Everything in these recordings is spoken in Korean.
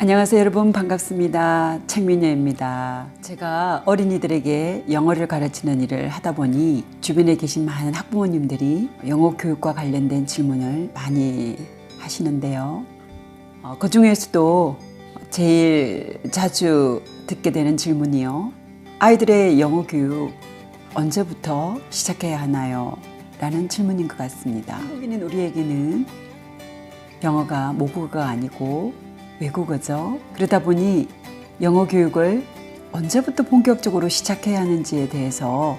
안녕하세요 여러분, 반갑습니다. 책미녀입니다. 제가 어린이들에게 영어를 가르치는 일을 하다 보니 주변에 계신 많은 학부모님들이 영어 교육과 관련된 질문을 많이 하시는데요. 그 중에서도 제일 자주 듣게 되는 질문이요. 아이들의 영어 교육 언제부터 시작해야 하나요? 라는 질문인 것 같습니다. 한국인인 우리에게는 영어가 모국어가 아니고 외국어죠. 그러다 보니 영어 교육을 언제부터 본격적으로 시작해야 하는지에 대해서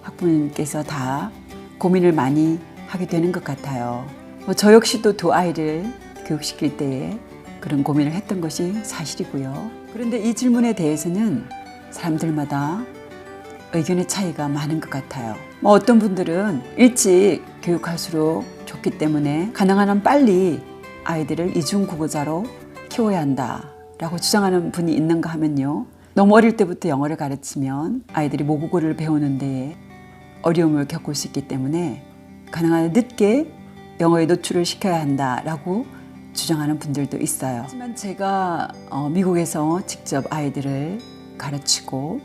학부모님께서 다 고민을 많이 하게 되는 것 같아요. 저 역시도 두 아이를 교육시킬 때에 그런 고민을 했던 것이 사실이고요. 그런데 이 질문에 대해서는 사람들마다 의견의 차이가 많은 것 같아요. 어떤 분들은 일찍 교육할수록 좋기 때문에 가능한 한 빨리 아이들을 이중국어자로 키워야 한다라고 주장하는 분이 있는가 하면요. 너무 어릴 때부터 영어를 가르치면 아이들이 모국어를 배우는 데 어려움을 겪을 수 있기 때문에 가능한 한 늦게 영어에 노출을 시켜야 한다라고 주장하는 분들도 있어요. 하지만 제가 미국에서 직접 아이들을 가르치고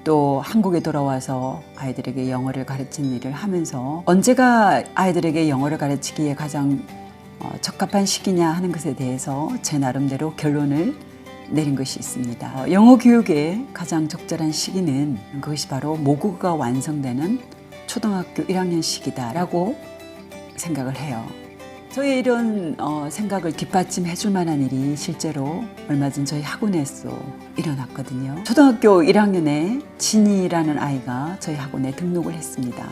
또 한국에 돌아와서 아이들에게 영어를 가르치는 일을 하면서 언제가 아이들에게 영어를 가르치기에 가장 적합한 시기냐 하는 것에 대해서 제 나름대로 결론을 내린 것이 있습니다. 영어 교육의 가장 적절한 시기는 그것이 바로 모국어가 완성되는 초등학교 1학년 시기다라고 생각을 해요. 저의 이런 생각을 뒷받침해 줄 만한 일이 실제로 얼마 전 저희 학원에서 일어났거든요. 초등학교 1학년에 진이라는 아이가 저희 학원에 등록을 했습니다.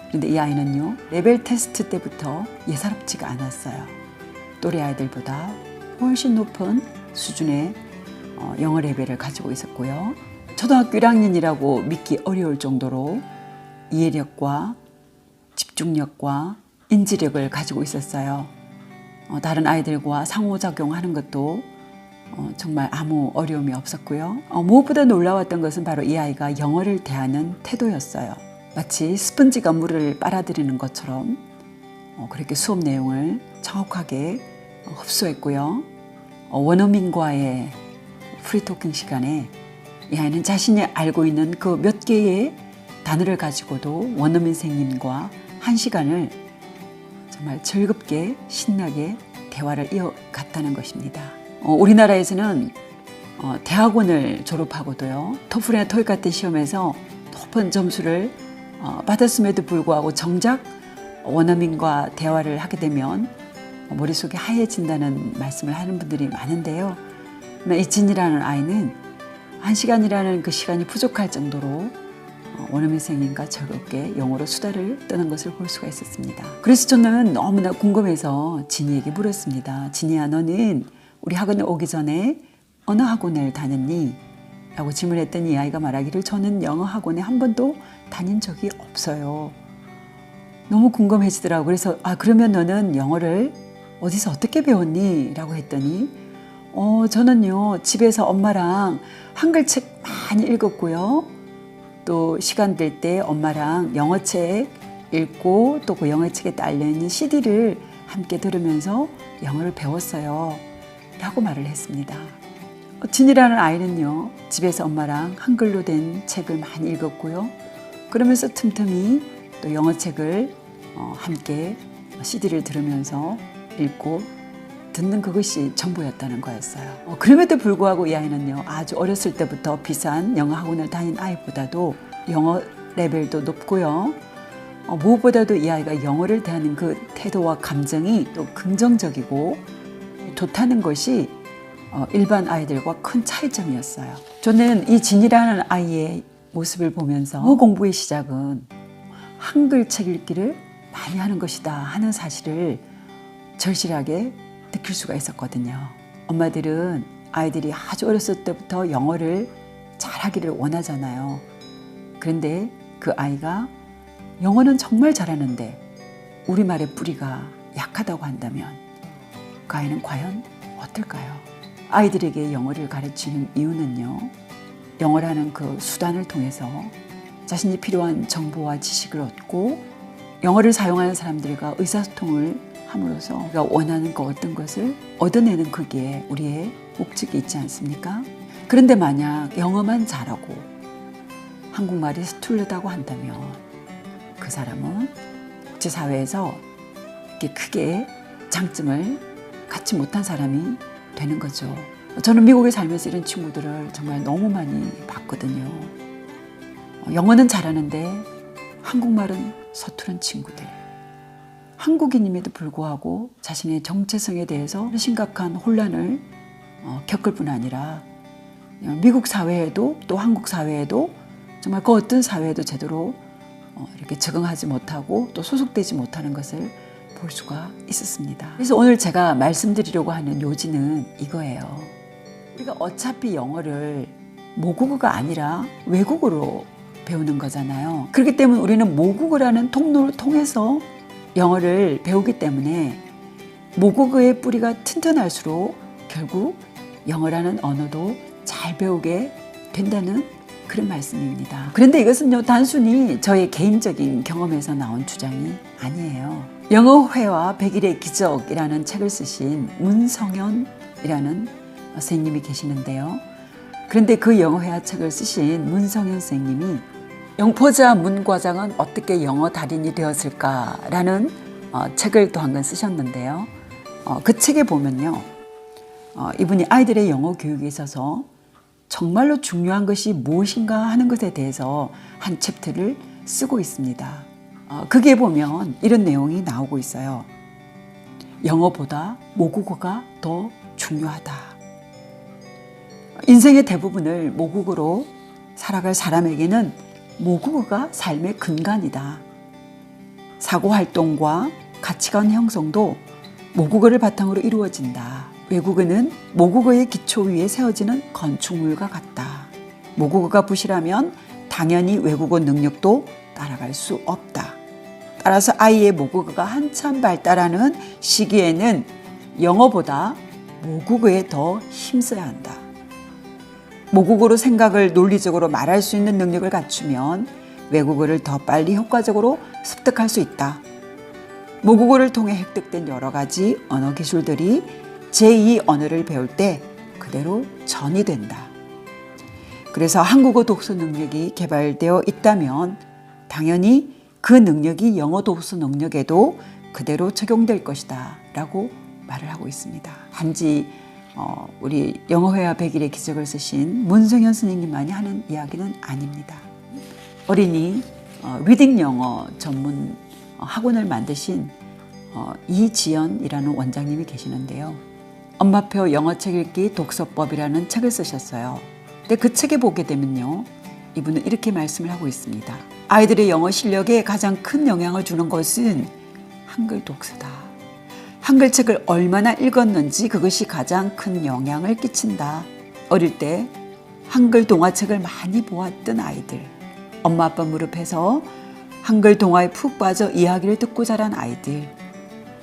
그런데 이 아이는요, 레벨 테스트 때부터 예사롭지가 않았어요. 또래 아이들보다 훨씬 높은 수준의 영어 레벨을 가지고 있었고요. 초등학교 1학년이라고 믿기 어려울 정도로 이해력과 집중력과 인지력을 가지고 있었어요. 다른 아이들과 상호작용하는 것도 정말 아무 어려움이 없었고요. 무엇보다 놀라웠던 것은 바로 이 아이가 영어를 대하는 태도였어요. 마치 스펀지가 물을 빨아들이는 것처럼 그렇게 수업 내용을 정확하게 흡수했고요. 원어민과의 프리토킹 시간에 이 아이는 자신이 알고 있는 그 몇 개의 단어를 가지고도 원어민 선생님과 1시간을 정말 즐겁게 신나게 대화를 이어갔다는 것입니다. 우리나라에서는 대학원을 졸업하고도요, 토플이나 토익 같은 시험에서 높은 점수를 받았음에도 불구하고 정작 원어민과 대화를 하게 되면 머릿속이 하얘진다는 말씀을 하는 분들이 많은데요. 이 진이라는 아이는 1시간이라는 그 시간이 부족할 정도로 원어민 선생님과 즐겁게 영어로 수다를 떠는 것을 볼 수가 있었습니다. 그래서 저는 너무나 궁금해서 진이에게 물었습니다. 진이야, 너는 우리 학원에 오기 전에 어느 학원을 다녔니? 라고 질문했더니 이 아이가 말하기를 저는 영어 학원에 한 번도 다닌 적이 없어요. 너무 궁금해지더라고요. 그래서 그러면 너는 영어를 어디서 어떻게 배웠니? 라고 했더니 저는요, 집에서 엄마랑 한글책 많이 읽었고요. 또 시간 될 때 엄마랑 영어책 읽고 또 그 영어책에 딸려있는 CD를 함께 들으면서 영어를 배웠어요. 라고 말을 했습니다. 진이라는 아이는요, 집에서 엄마랑 한글로 된 책을 많이 읽었고요. 그러면서 틈틈이 또 영어책을 함께 CD를 들으면서 읽고 듣는 그것이 전부였다는 거였어요. 그럼에도 불구하고 이 아이는요, 아주 어렸을 때부터 비싼 영어 학원을 다닌 아이보다도 영어 레벨도 높고요. 무엇보다도 이 아이가 영어를 대하는 그 태도와 감정이 또 긍정적이고 좋다는 것이 일반 아이들과 큰 차이점이었어요. 저는 이 진이라는 아이의 모습을 보면서 영어 공부의 시작은 한글 책 읽기를 많이 하는 것이다 하는 사실을 절실하게 느낄 수가 있었거든요. 엄마들은 아이들이 아주 어렸을 때부터 영어를 잘하기를 원하잖아요. 그런데 그 아이가 영어는 정말 잘하는데 우리말의 뿌리가 약하다고 한다면 그 아이는 과연 어떨까요? 아이들에게 영어를 가르치는 이유는요, 영어라는 그 수단을 통해서 자신이 필요한 정보와 지식을 얻고 영어를 사용하는 사람들과 의사소통을 함으로써 우리가 원하는 그 어떤 것을 얻어내는 거기에 우리의 목적이 있지 않습니까? 그런데 만약 영어만 잘하고 한국말이 서툴르다고 한다면 그 사람은 국제사회에서 이렇게 크게 장점을 갖지 못한 사람이 되는 거죠. 저는 미국에 살면서 이런 친구들을 정말 너무 많이 봤거든요. 영어는 잘하는데 한국말은 서투른 친구들. 한국인임에도 불구하고 자신의 정체성에 대해서 심각한 혼란을 겪을 뿐 아니라 미국 사회에도 또 한국 사회에도 정말 그 어떤 사회에도 제대로 이렇게 적응하지 못하고 또 소속되지 못하는 것을 볼 수가 있었습니다. 그래서 오늘 제가 말씀드리려고 하는 요지는 이거예요. 우리가 어차피 영어를 모국어가 아니라 외국어로 배우는 거잖아요. 그렇기 때문에 우리는 모국어라는 통로를 통해서 영어를 배우기 때문에 모국어의 뿌리가 튼튼할수록 결국 영어라는 언어도 잘 배우게 된다는 그런 말씀입니다. 그런데 이것은요, 단순히 저의 개인적인 경험에서 나온 주장이 아니에요. 영어회화 100일의 기적이라는 책을 쓰신 문성현이라는 선생님이 계시는데요. 그런데 그 영어회화 책을 쓰신 문성현 선생님이 영포자 문 과장은 어떻게 영어 달인이 되었을까라는 책을 또 한 권 쓰셨는데요. 그 책에 보면요, 이분이 아이들의 영어 교육에 있어서 정말로 중요한 것이 무엇인가 하는 것에 대해서 한 챕터를 쓰고 있습니다. 그게 보면 이런 내용이 나오고 있어요. 영어보다 모국어가 더 중요하다. 인생의 대부분을 모국어로 살아갈 사람에게는 모국어가 삶의 근간이다. 사고활동과 가치관 형성도 모국어를 바탕으로 이루어진다. 외국어는 모국어의 기초 위에 세워지는 건축물과 같다. 모국어가 부실하면 당연히 외국어 능력도 따라갈 수 없다. 따라서 아이의 모국어가 한참 발달하는 시기에는 영어보다 모국어에 더 힘써야 한다. 모국어로 생각을 논리적으로 말할 수 있는 능력을 갖추면 외국어를 더 빨리 효과적으로 습득할 수 있다. 모국어를 통해 획득된 여러 가지 언어 기술들이 제2 언어를 배울 때 그대로 전이 된다. 그래서 한국어 독서 능력이 개발되어 있다면 당연히 그 능력이 영어 독서 능력에도 그대로 적용될 것이다 라고 말을 하고 있습니다. 단지 우리 영어회화 100일의 기적을 쓰신 문성현 선생님만이 하는 이야기는 아닙니다. 어린이 리딩 영어 전문 학원을 만드신 이지연이라는 원장님이 계시는데요. 엄마표 영어책 읽기 독서법이라는 책을 쓰셨어요. 근데 그 책에 보게 되면요, 이분은 이렇게 말씀을 하고 있습니다. 아이들의 영어 실력에 가장 큰 영향을 주는 것은 한글 독서다. 한글 책을 얼마나 읽었는지 그것이 가장 큰 영향을 끼친다. 어릴 때 한글 동화책을 많이 보았던 아이들, 엄마 아빠 무릎에서 한글 동화에 푹 빠져 이야기를 듣고 자란 아이들,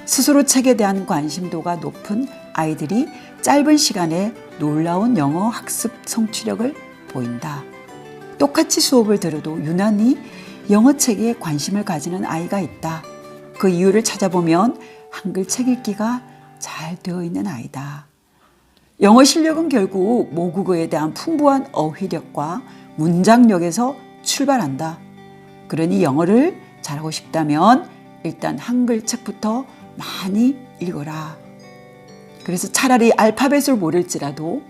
스스로 책에 대한 관심도가 높은 아이들이 짧은 시간에 놀라운 영어 학습 성취력을 보인다. 똑같이 수업을 들어도 유난히 영어 책에 관심을 가지는 아이가 있다. 그 이유를 찾아보면 한글 책 읽기가 잘 되어 있는 아이다. 영어 실력은 결국 모국어에 대한 풍부한 어휘력과 문장력에서 출발한다. 그러니 영어를 잘하고 싶다면 일단 한글 책부터 많이 읽어라. 그래서 차라리 알파벳을 모를지라도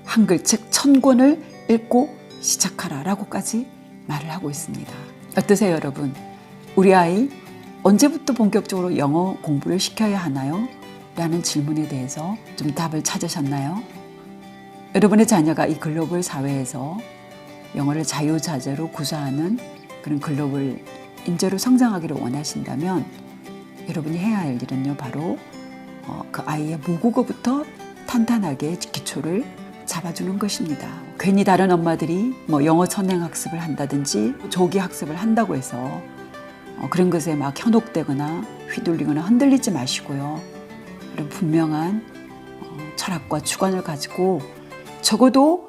한글 책 1000권을 읽고 시작하라 라고까지 말을 하고 있습니다. 어떠세요, 여러분? 우리 아이 언제부터 본격적으로 영어 공부를 시켜야 하나요? 라는 질문에 대해서 좀 답을 찾으셨나요? 여러분의 자녀가 이 글로벌 사회에서 영어를 자유자재로 구사하는 그런 글로벌 인재로 성장하기를 원하신다면 여러분이 해야 할 일은요, 바로 그 아이의 모국어부터 탄탄하게 기초를 잡아주는 것입니다. 괜히 다른 엄마들이 영어 선행 학습을 한다든지 조기 학습을 한다고 해서 그런 것에 막 현혹되거나 휘둘리거나 흔들리지 마시고요. 이런 분명한 철학과 주관을 가지고 적어도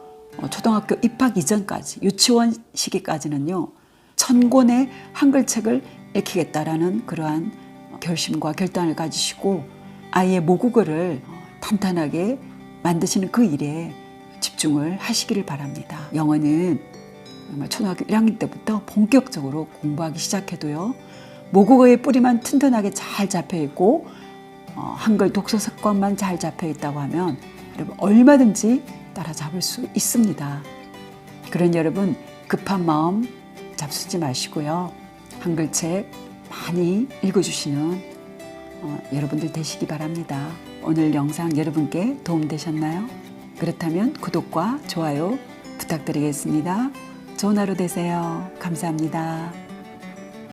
초등학교 입학 이전까지, 유치원 시기까지는요, 1000권의 한글책을 읽히겠다라는 그러한 결심과 결단을 가지시고 아이의 모국어를 탄탄하게 만드시는 그 일에 집중을 하시기를 바랍니다. 영어는 정말 초등학교 1학년 때부터 본격적으로 공부하기 시작해도요. 모국어의 뿌리만 튼튼하게 잘 잡혀 있고 한글 독서 습관만 잘 잡혀 있다고 하면 여러분 얼마든지 따라잡을 수 있습니다. 그런 여러분 급한 마음 잡수지 마시고요. 한글책 많이 읽어주시는 여러분들 되시기 바랍니다. 오늘 영상 여러분께 도움되셨나요? 그렇다면 구독과 좋아요 부탁드리겠습니다. 좋은 하루 되세요. 감사합니다.